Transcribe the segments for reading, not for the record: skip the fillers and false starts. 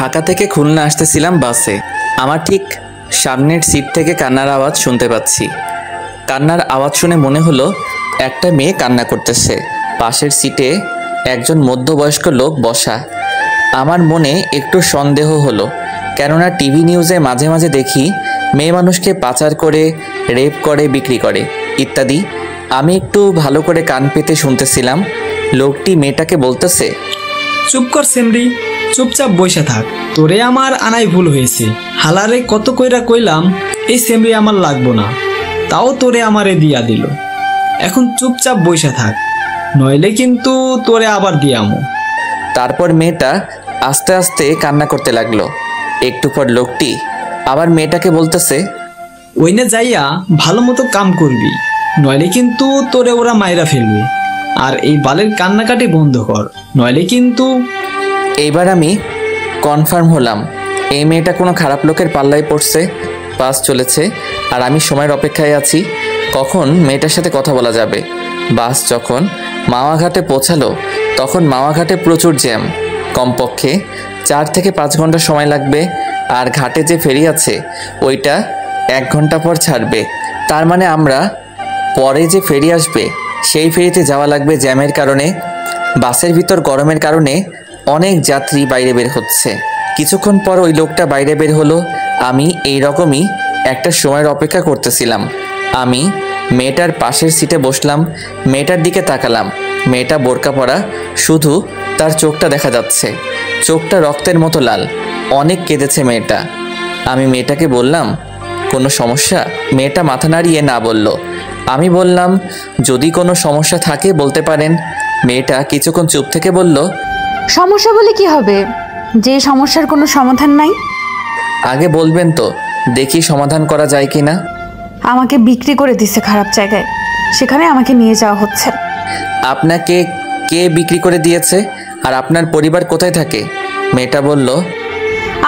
ঢাকা থেকে খুলনা আসতেছিলাম বাসে। আমার ঠিক সামনের সিট থেকে কান্নার আওয়াজ শুনতে পাচ্ছি। কান্নার আওয়াজ শুনে মনে হলো একটা মেয়ে কান্না করতেছে। পাশের সিটে একজন মধ্যবয়স্ক লোক বসা। আমার মনে একটু সন্দেহ হলো, কেননা টিভি নিউজে মাঝে মাঝে দেখি মেয়ে মানুষকে পাচার করে, রেপ করে, বিক্রি করে ইত্যাদি। আমি একটু ভালো করে কান পেতে শুনতেছিলাম। লোকটি মেয়েটাকে বলতেছে, চুপ কর সেমরি, চুপচাপ বসে থাক, তোরে আমার আনাই ভুল হয়েছে। হালারে কত কইরা কইলাম এই সেমরি আমার লাগবো না, তাও তোরে আমারে দিয়া দিল। এখন চুপচাপ বসে থাক, নইলে কিন্তু তোরে আবার দিয়ামো। তারপর মেয়েটা আস্তে আস্তে কান্না করতে লাগলো। একটু পর লোকটি আবার মেয়েটাকে বলতেছে, ওইনে যাইয়া ভালো মতো কাম করবি, নইলে কিন্তু তোরে ওরা মাইরা ফেলবে। আর এই বালের কান্নাকাটি বন্ধ কর, নইলে কিন্তু। এইবার আমি কনফার্ম হলাম এই মেয়েটা কোনো খারাপ লোকের পাল্লায় পড়ছে। বাস চলেছে আর আমি সময়ের অপেক্ষায় আছি কখন মেয়েটার সাথে কথা বলা যাবে। বাস যখন মাওয়াঘাটে পৌঁছালো তখন মাওয়াঘাটে প্রচুর জ্যাম। কমপক্ষে 4 থেকে 5 ঘন্টা সময় লাগবে। আর ঘাটে যে ফেরি আছে ওইটা 1 ঘন্টা পর ছাড়বে। তার মানে আমরা পরে যে ফেরি আসবে সেই ফেরিতে যাওয়া লাগবে জ্যামের কারণে। বাসের ভিতর গরমের কারণে অনেক যাত্রী বাইরে বের হচ্ছে। কিছুক্ষণ পর ওই লোকটা বাইরে বের হলো। আমি এই রকমই একটা সময়ের অপেক্ষা করতেছিলাম। আমি মেয়েটার পাশের সিটে বসলাম, মেয়েটার দিকে তাকালাম। মেয়েটা বোরকা পরা, শুধু তার চোখটা দেখা যাচ্ছে। চোখটা রক্তের মতো লাল। অনেক কেঁদেছে মেয়েটা। আমি মেয়েটাকে বললাম, কোনো সমস্যা? মেয়েটা মাথা নাড়িয়ে না বলল। আমি বললাম, যদি কোনো সমস্যা থাকে বলতে পারেন। মেয়েটা কিছুক্ষণ চুপ থেকে বলল, সমস্যা বলে কি হবে, যে সমস্যার কোনো সমাধান নাই? আগে বলবেন তো, দেখি সমাধান করা যায় কি না। আমাকে বিক্রি করে দিচ্ছে খারাপ জায়গায়, সেখানে আমাকে নিয়ে যাওয়া হচ্ছে। আপনাকে কে বিক্রি করে দিয়েছে? আর আপনার পরিবার কোথায় থাকে? মেয়েটা বলল,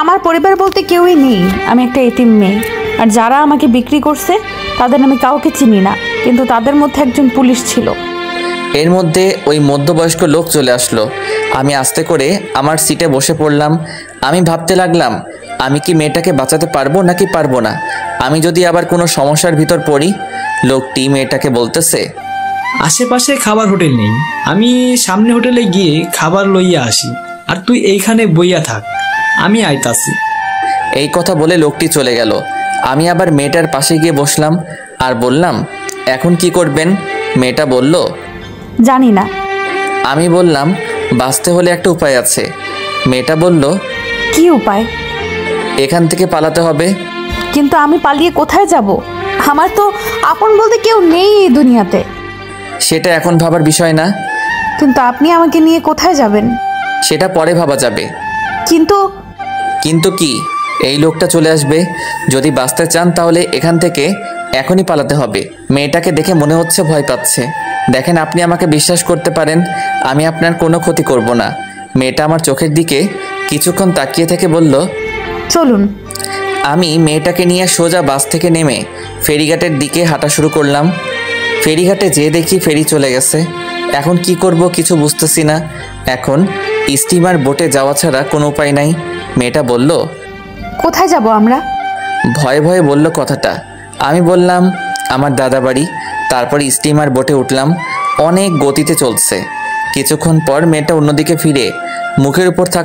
আমার পরিবার বলতে কেউই নেই, আমি একটা এতিম মেয়ে। আর যারা আমাকে বিক্রি করছে তাদের আমি কাউকে চিনি না, কিন্তু তাদের মধ্যে একজন পুলিশ ছিল। এর মধ্যে ওই মধ্যবয়স্ক লোক চলে আসলো। আমি আস্তে করে আমার সিটে বসে পড়লাম। আমি ভাবতে লাগলাম, আমি কি মেয়েটাকে বাঁচাতে পারবো নাকি পারবো না। আমি যদি আবার কোনো সমস্যার ভিতর পড়ি। লোকটি মেয়েটাকে বলতেছে, আশেপাশে খাবার হোটেল নেই, আমি সামনে হোটেলে গিয়ে খাবার লইয়া আসি, আর তুই এইখানে বইয়া থাক, আমি আইতাছি। এই কথা বলে লোকটি চলে গেল। আমি আবার মেয়েটার পাশে গিয়ে বসলাম আর বললাম, এখন কি করবেন? মেয়েটা বলল, জানি না। আমি বললাম, বাঁচতে হলে একটা উপায় আছে। মেয়েটা বলল, কি উপায়? এখান থেকে পালাতে হবে। কিন্তু আমি পালিয়ে কোথায় যাব? আমার তো আপন বলতে কেউ নেই এই দুনিয়াতে। সেটা এখন ভাবার বিষয় না। কিন্তু আপনি আমাকে নিয়ে কোথায় যাবেন? সেটা পরে ভাবা যাবে। কিন্তু কিন্তু কি? এই লোকটা চলে আসবে। যদি বাঁচতে চান তাহলে এখান থেকে এখনই পালাতে হবে। মেয়েটাকে দেখে মনে হচ্ছে ভয় পাচ্ছে। দেখেন, আপনি আমাকে বিশ্বাস করতে পারেন, আমি আপনার কোনো ক্ষতি করব না। মেয়েটা আমার চোখের দিকে কিছুক্ষণ তাকিয়ে থেকে বলল, চলুন। আমি মেয়েটাকে নিয়ে সোজা বাস থেকে নেমে ফেরিঘাটের দিকে হাঁটা শুরু করলাম। ফেরিঘাটে যেয়ে দেখি ফেরি চলে গেছে। এখন কি করব কিছু বুঝতেছি না। এখন স্টিমার বোটে যাওয়া ছাড়া কোনো উপায় নাই। মেয়েটা বলল, কোথায় যাব আমরা? ভয়ে ভয়ে বলল কথাটা। আমি বললাম, আমার দাদা বাড়ি। তারপর স্টিমার বোটে উঠলাম। অনেক গতিতে চলছে। কিছুক্ষণ পর মেয়েটা অন্যদিকে ফিরে মুখের উপর থাকা